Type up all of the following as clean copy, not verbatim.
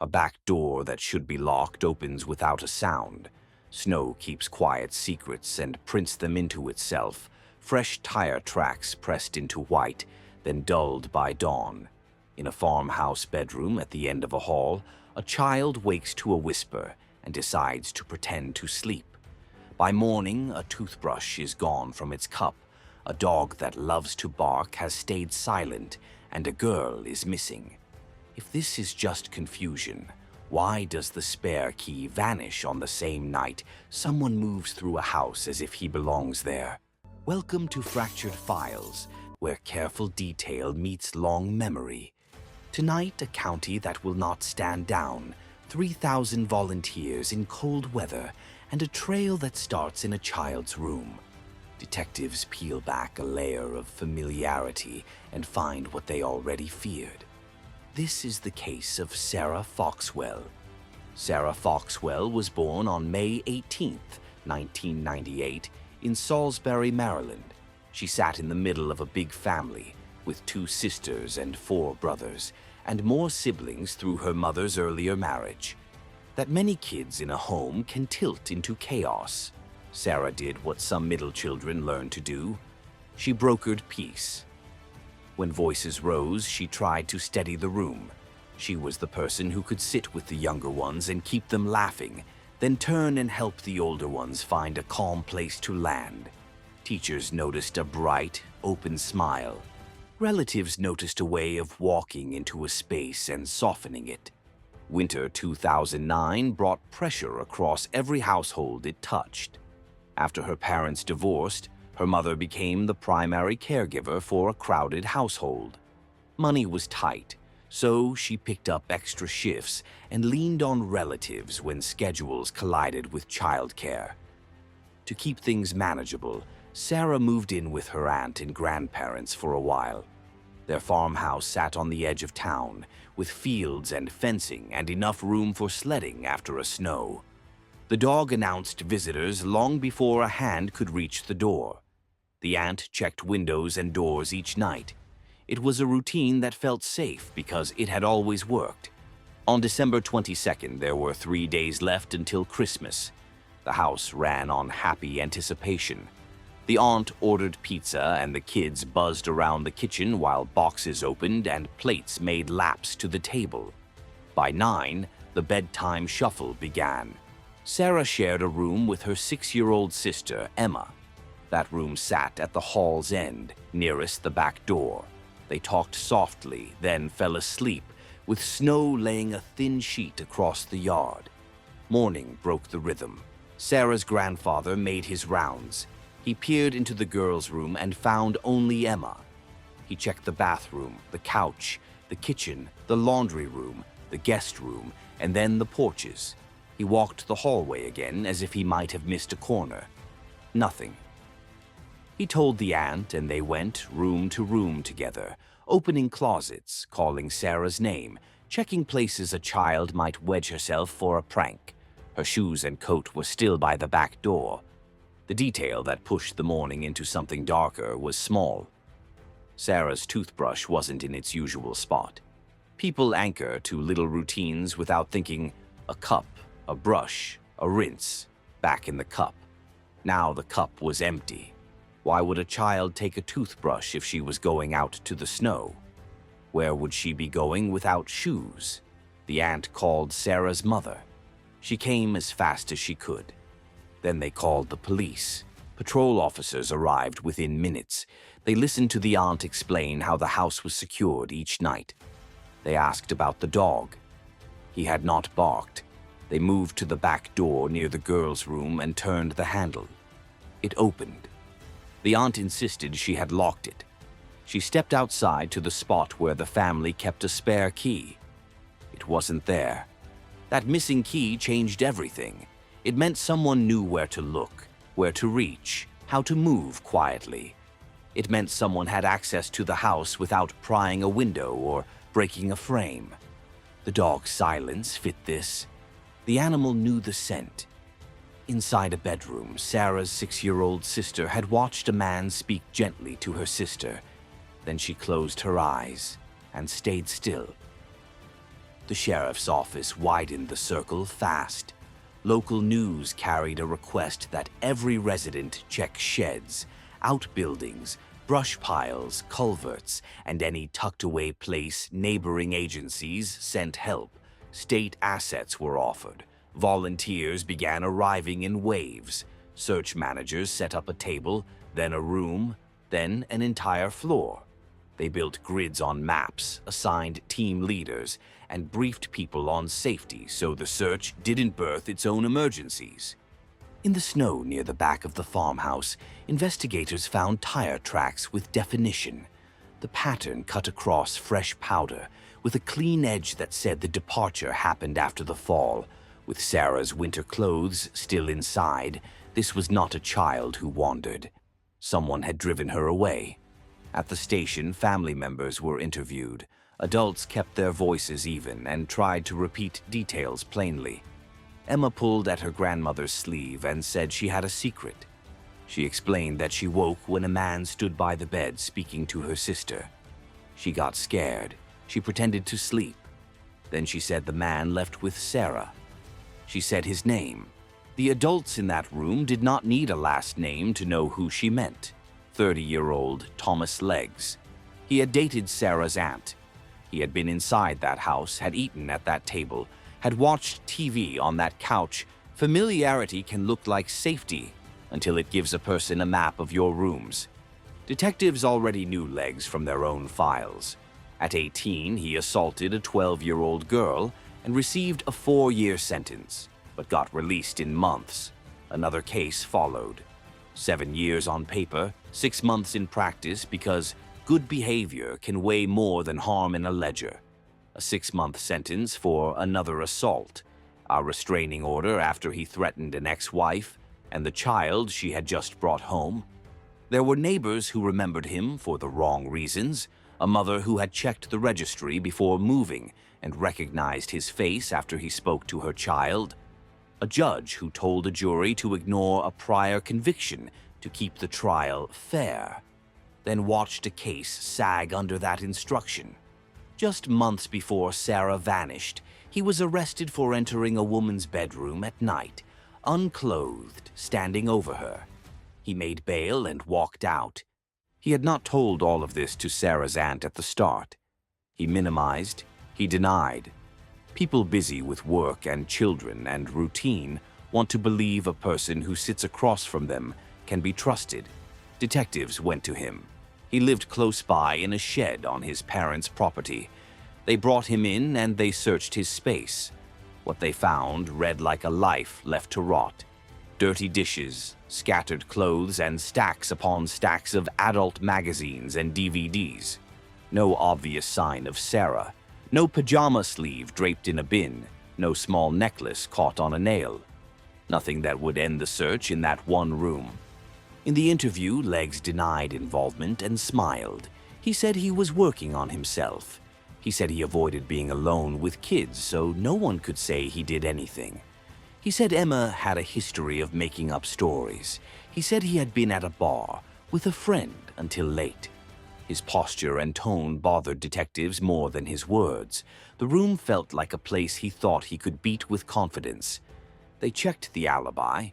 A back door that should be locked opens without a sound. Snow keeps quiet secrets and prints them into itself, fresh tire tracks pressed into white, then dulled by dawn. In a farmhouse bedroom at the end of a hall, a child wakes to a whisper and decides to pretend to sleep. By morning, a toothbrush is gone from its cup, a dog that loves to bark has stayed silent, and a girl is missing. If this is just confusion, why does the spare key vanish on the same night someone moves through a house as if he belongs there? Welcome to Fractured Files, where careful detail meets long memory. Tonight, a county that will not stand down, 3,000 volunteers in cold weather, and a trail that starts in a child's room. Detectives peel back a layer of familiarity and find what they already feared. This is the case of Sarah Foxwell. Sarah Foxwell was born on May 18, 1998, in Salisbury, Maryland. She sat in the middle of a big family, with 2 sisters and 4 brothers, and more siblings through her mother's earlier marriage. That many kids in a home can tilt into chaos. Sarah did what some middle children learn to do. She brokered peace. When voices rose, she tried to steady the room. She was the person who could sit with the younger ones and keep them laughing, then turn and help the older ones find a calm place to land. Teachers noticed a bright, open smile. Relatives noticed a way of walking into a space and softening it. Winter 2009 brought pressure across every household it touched. After her parents divorced, her mother became the primary caregiver for a crowded household. Money was tight, so she picked up extra shifts and leaned on relatives when schedules collided with childcare. To keep things manageable, Sarah moved in with her aunt and grandparents for a while. Their farmhouse sat on the edge of town, with fields and fencing and enough room for sledding after a snow. The dog announced visitors long before a hand could reach the door. The aunt checked windows and doors each night. It was a routine that felt safe because it had always worked. On December 22nd, there were 3 days left until Christmas. The house ran on happy anticipation. The aunt ordered pizza and the kids buzzed around the kitchen while boxes opened and plates made laps to the table. By 9, the bedtime shuffle began. Sarah shared a room with her 6-year-old sister, Emma. That room sat at the hall's end, nearest the back door. They talked softly, then fell asleep, with snow laying a thin sheet across the yard. Morning broke the rhythm. Sarah's grandfather made his rounds. He peered into the girls' room and found only Emma. He checked the bathroom, the couch, the kitchen, the laundry room, the guest room, and then the porches. He walked the hallway again as if he might have missed a corner. Nothing. He told the aunt and they went room to room together, opening closets, calling Sarah's name, checking places a child might wedge herself for a prank. Her shoes and coat were still by the back door. The detail that pushed the morning into something darker was small. Sarah's toothbrush wasn't in its usual spot. People anchor to little routines without thinking, a cup, a brush, a rinse, back in the cup. Now the cup was empty. Why would a child take a toothbrush if she was going out to the snow? Where would she be going without shoes? The aunt called Sarah's mother. She came as fast as she could. Then they called the police. Patrol officers arrived within minutes. They listened to the aunt explain how the house was secured each night. They asked about the dog. He had not barked. They moved to the back door near the girls' room and turned the handle. It opened. The aunt insisted she had locked it. She stepped outside to the spot where the family kept a spare key. It wasn't there. That missing key changed everything. It meant someone knew where to look, where to reach, how to move quietly. It meant someone had access to the house without prying a window or breaking a frame. The dog's silence fit this. The animal knew the scent. Inside a bedroom, Sarah's 6-year-old sister had watched a man speak gently to her sister. Then she closed her eyes and stayed still. The sheriff's office widened the circle fast. Local news carried a request that every resident check sheds, outbuildings, brush piles, culverts, and any tucked-away place. Neighboring agencies sent help. State assets were offered. Volunteers began arriving in waves. Search managers set up a table, then a room, then an entire floor. They built grids on maps, assigned team leaders, and briefed people on safety so the search didn't birth its own emergencies. In the snow near the back of the farmhouse, investigators found tire tracks with definition. The pattern cut across fresh powder, with a clean edge that said the departure happened after the fall. With Sarah's winter clothes still inside, this was not a child who wandered. Someone had driven her away. At the station, family members were interviewed. Adults kept their voices even and tried to repeat details plainly. Emma pulled at her grandmother's sleeve and said she had a secret. She explained that she woke when a man stood by the bed speaking to her sister. She got scared. She pretended to sleep. Then she said the man left with Sarah. She said his name. The adults in that room did not need a last name to know who she meant. 30-year-old Thomas Legs. He had dated Sarah's aunt. He had been inside that house, had eaten at that table, had watched TV on that couch. Familiarity can look like safety until it gives a person a map of your rooms. Detectives already knew Legs from their own files. At 18, he assaulted a 12-year-old girl and received a 4-year sentence, but got released in months. Another case followed. 7 years on paper, 6 months in practice because good behavior can weigh more than harm in a ledger. A 6-month sentence for another assault, a restraining order after he threatened an ex-wife and the child she had just brought home. There were neighbors who remembered him for the wrong reasons, a mother who had checked the registry before moving and recognized his face after he spoke to her child, a judge who told a jury to ignore a prior conviction to keep the trial fair, then watched a case sag under that instruction. Just months before Sarah vanished, he was arrested for entering a woman's bedroom at night, unclothed, standing over her. He made bail and walked out. He had not told all of this to Sarah's aunt at the start. He minimized, he denied. People busy with work and children and routine want to believe a person who sits across from them can be trusted. Detectives went to him. He lived close by in a shed on his parents' property. They brought him in and they searched his space. What they found read like a life left to rot. Dirty dishes, scattered clothes, and stacks upon stacks of adult magazines and DVDs. No obvious sign of Sarah. No pajama sleeve draped in a bin. No small necklace caught on a nail. Nothing that would end the search in that one room. In the interview, Legs denied involvement and smiled. He said he was working on himself. He said he avoided being alone with kids, so no one could say he did anything. He said Emma had a history of making up stories. He said he had been at a bar with a friend until late. His posture and tone bothered detectives more than his words. The room felt like a place he thought he could beat with confidence. They checked the alibi.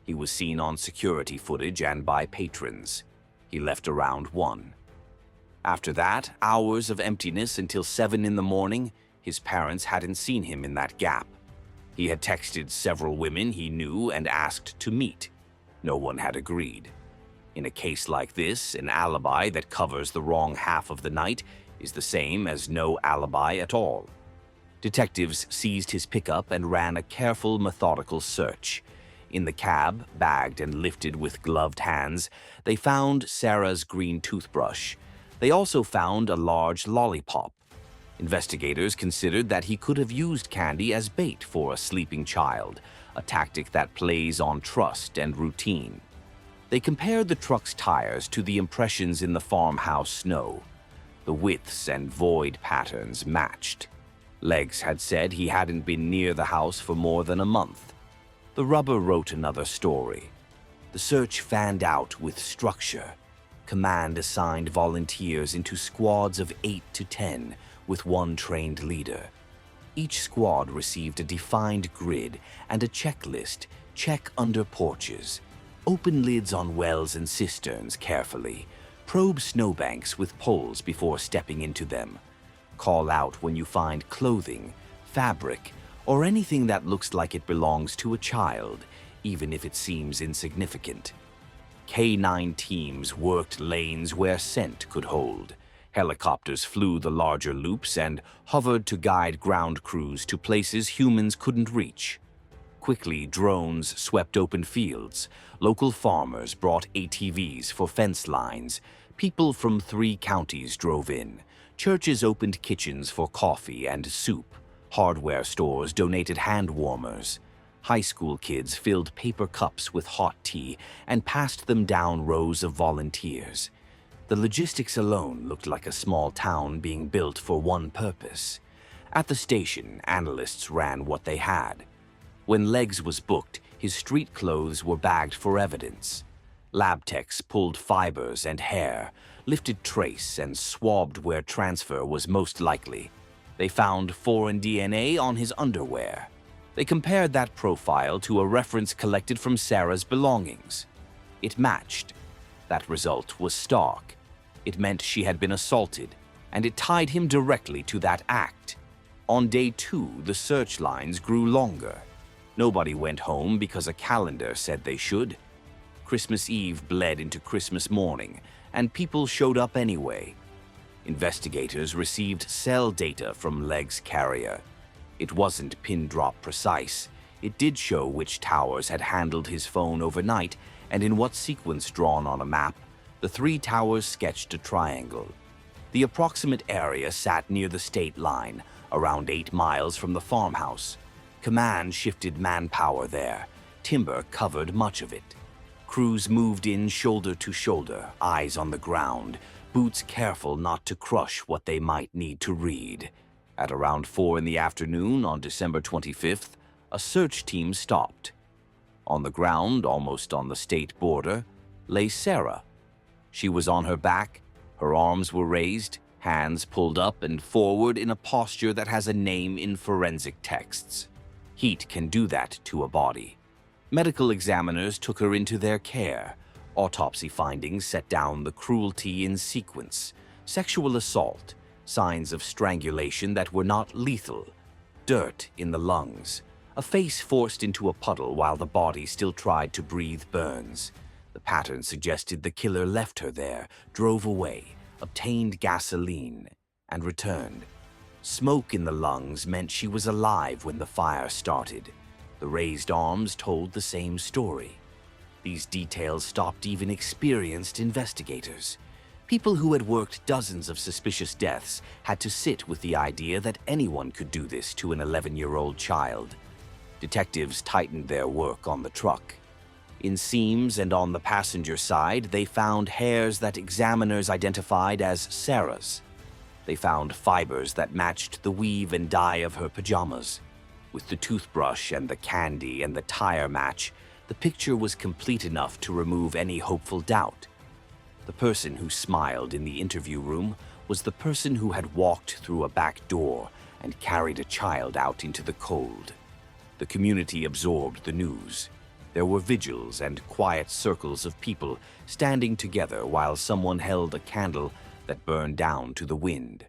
He was seen on security footage and by patrons. He left around 1. After that, hours of emptiness until 7 in the morning, his parents hadn't seen him in that gap. He had texted several women he knew and asked to meet. No one had agreed. In a case like this, an alibi that covers the wrong half of the night is the same as no alibi at all. Detectives seized his pickup and ran a careful, methodical search. In the cab, bagged and lifted with gloved hands, they found Sarah's green toothbrush. They also found a large lollipop. Investigators considered that he could have used candy as bait for a sleeping child, a tactic that plays on trust and routine. They compared the truck's tires to the impressions in the farmhouse snow. The widths and void patterns matched. Legs had said he hadn't been near the house for more than a month. The rubber wrote another story. The search fanned out with structure. Command assigned volunteers into squads of 8 to 10 with one trained leader. Each squad received a defined grid and a checklist: check under porches, open lids on wells and cisterns carefully, probe snowbanks with poles before stepping into them, call out when you find clothing, fabric, or anything that looks like it belongs to a child, even if it seems insignificant. K-9 teams worked lanes where scent could hold. Helicopters flew the larger loops and hovered to guide ground crews to places humans couldn't reach. Quickly, drones swept open fields. Local farmers brought ATVs for fence lines. People from 3 counties drove in. Churches opened kitchens for coffee and soup. Hardware stores donated hand warmers. High school kids filled paper cups with hot tea and passed them down rows of volunteers. The logistics alone looked like a small town being built for one purpose. At the station, analysts ran what they had. When Legs was booked, his street clothes were bagged for evidence. Lab techs pulled fibers and hair, lifted trace, and swabbed where transfer was most likely. They found foreign DNA on his underwear. They compared that profile to a reference collected from Sarah's belongings. It matched. That result was stark. It meant she had been assaulted, and it tied him directly to that act. On day 2, the search lines grew longer. Nobody went home because a calendar said they should. Christmas Eve bled into Christmas morning, and people showed up anyway. Investigators received cell data from Leg's carrier. It wasn't pin-drop precise. It did show which towers had handled his phone overnight and in what sequence drawn on a map. The 3 towers sketched a triangle. The approximate area sat near the state line, around 8 miles from the farmhouse. Command shifted manpower there. Timber covered much of it. Crews moved in shoulder to shoulder, eyes on the ground, boots careful not to crush what they might need to read. At around 4 in the afternoon on December 25th, a search team stopped. On the ground, almost on the state border, lay Sarah. She was on her back, her arms were raised, hands pulled up and forward in a posture that has a name in forensic texts. Heat can do that to a body. Medical examiners took her into their care. Autopsy findings set down the cruelty in sequence: sexual assault, signs of strangulation that were not lethal, dirt in the lungs, a face forced into a puddle while the body still tried to breathe burns. The pattern suggested the killer left her there, drove away, obtained gasoline, and returned. Smoke in the lungs meant she was alive when the fire started. The raised arms told the same story. These details stopped even experienced investigators. People who had worked dozens of suspicious deaths had to sit with the idea that anyone could do this to an 11-year-old child. Detectives tightened their work on the truck. In seams and on the passenger side, they found hairs that examiners identified as Sarah's. They found fibers that matched the weave and dye of her pajamas. With the toothbrush and the candy and the tire match, the picture was complete enough to remove any hopeful doubt. The person who smiled in the interview room was the person who had walked through a back door and carried a child out into the cold. The community absorbed the news. There were vigils and quiet circles of people standing together while someone held a candle that burned down to the wind.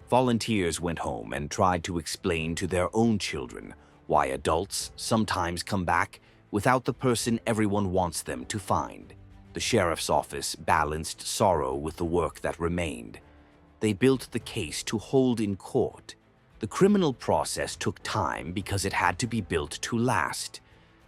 Volunteers went home and tried to explain to their own children why adults sometimes come back without the person everyone wants them to find. The sheriff's office balanced sorrow with the work that remained. They built the case to hold in court. The criminal process took time because it had to be built to last.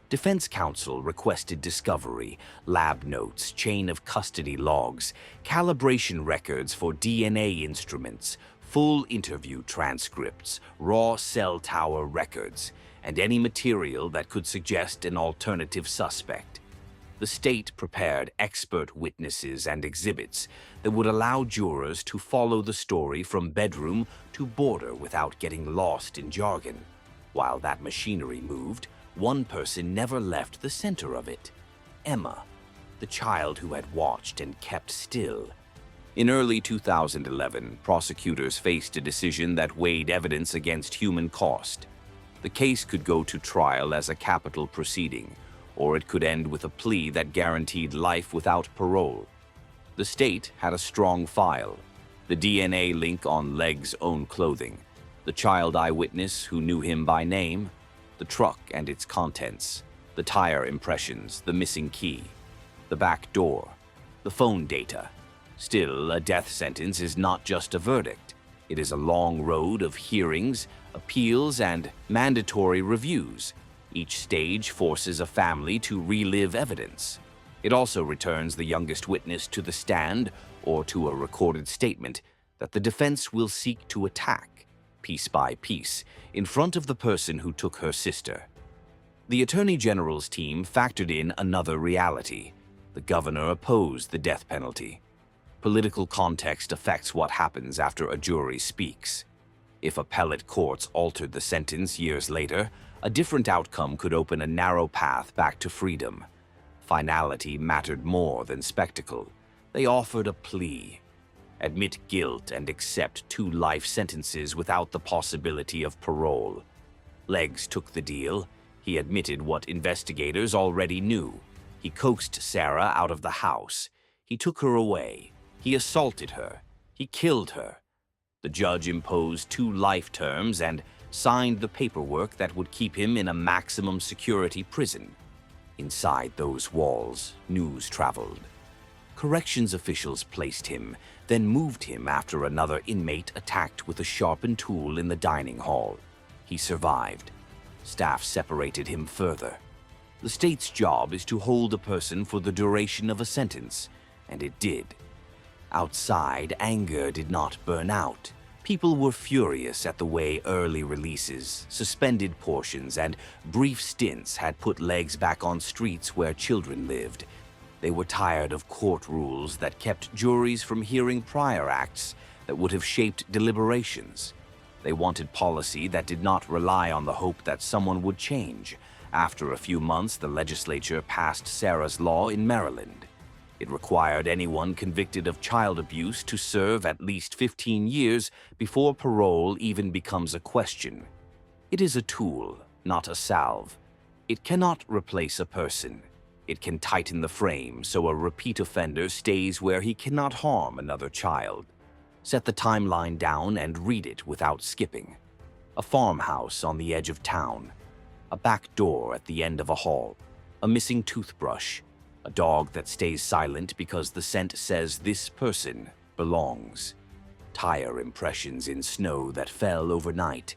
Defense counsel requested discovery, lab notes, chain of custody logs, calibration records for DNA instruments, full interview transcripts, raw cell tower records, and any material that could suggest an alternative suspect. The state prepared expert witnesses and exhibits that would allow jurors to follow the story from bedroom to border without getting lost in jargon. While that machinery moved, one person never left the center of it: Emma, the child who had watched and kept still. In early 2011, prosecutors faced a decision that weighed evidence against human cost. The case could go to trial as a capital proceeding, or it could end with a plea that guaranteed life without parole. The state had a strong file: the DNA link on Legg's own clothing, the child eyewitness who knew him by name, the truck and its contents, the tire impressions, the missing key, the back door, the phone data. Still, a death sentence is not just a verdict. It is a long road of hearings, appeals, and mandatory reviews. Each stage forces a family to relive evidence. It also returns the youngest witness to the stand or to a recorded statement that the defense will seek to attack, piece by piece, in front of the person who took her sister. The Attorney General's team factored in another reality. The governor opposed the death penalty. Political context affects what happens after a jury speaks. If appellate courts altered the sentence years later, a different outcome could open a narrow path back to freedom. Finality mattered more than spectacle. They offered a plea: admit guilt and accept 2 life sentences without the possibility of parole. Legs took the deal. He admitted what investigators already knew. He coaxed Sarah out of the house. He took her away. He assaulted her. He killed her. The judge imposed 2 life terms and signed the paperwork that would keep him in a maximum security prison. Inside those walls, news traveled. Corrections officials placed him, then moved him after another inmate attacked with a sharpened tool in the dining hall. He survived. Staff separated him further. The state's job is to hold a person for the duration of a sentence, and it did. Outside, anger did not burn out. People were furious at the way early releases, suspended portions, and brief stints had put Legs back on streets where children lived. They were tired of court rules that kept juries from hearing prior acts that would have shaped deliberations. They wanted policy that did not rely on the hope that someone would change. After a few months, the legislature passed Sarah's law in Maryland. It required anyone convicted of child abuse to serve at least 15 years before parole even becomes a question. It is a tool, not a salve. It cannot replace a person. It can tighten the frame so a repeat offender stays where he cannot harm another child. Set the timeline down and read it without skipping. A farmhouse on the edge of town. A back door at the end of a hall. A missing toothbrush. A dog that stays silent because the scent says this person belongs. Tire impressions in snow that fell overnight.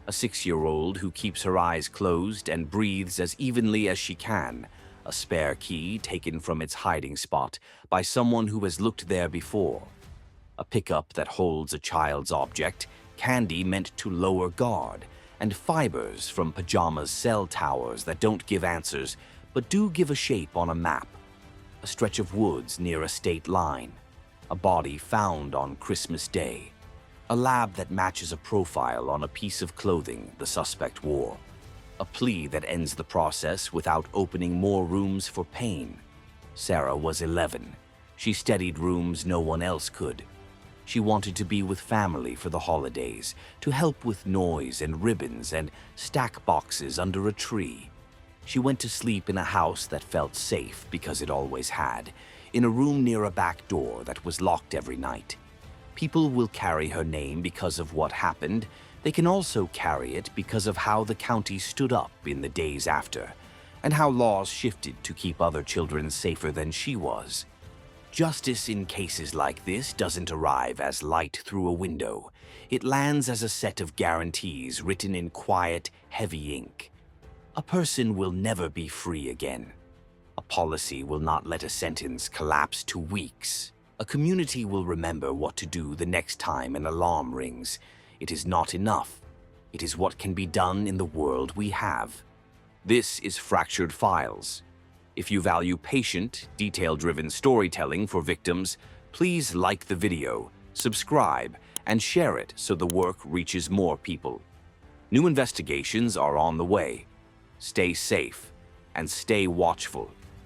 A 6-year-old who keeps her eyes closed and breathes as evenly as she can. A spare key taken from its hiding spot by someone who has looked there before. A pickup that holds a child's object, candy meant to lower guard, and fibers from pajamas cell towers that don't give answers but do give a shape on a map. A stretch of woods near a state line. A body found on Christmas Day. A lab that matches a profile on a piece of clothing the suspect wore. A plea that ends the process without opening more rooms for pain. Sarah was 11. She steadied rooms no one else could. She wanted to be with family for the holidays, to help with noise and ribbons and stack boxes under a tree. She went to sleep in a house that felt safe because it always had, in a room near a back door that was locked every night. People will carry her name because of what happened. They can also carry it because of how the county stood up in the days after, and how laws shifted to keep other children safer than she was. Justice in cases like this doesn't arrive as light through a window. It lands as a set of guarantees written in quiet, heavy ink. A person will never be free again. A policy will not let a sentence collapse to weeks. A community will remember what to do the next time an alarm rings. It is not enough. It is what can be done in the world we have. This is Fractured Files. If you value patient, detail-driven storytelling for victims, please like the video, subscribe, and share it so the work reaches more people. New investigations are on the way. Stay safe and stay watchful.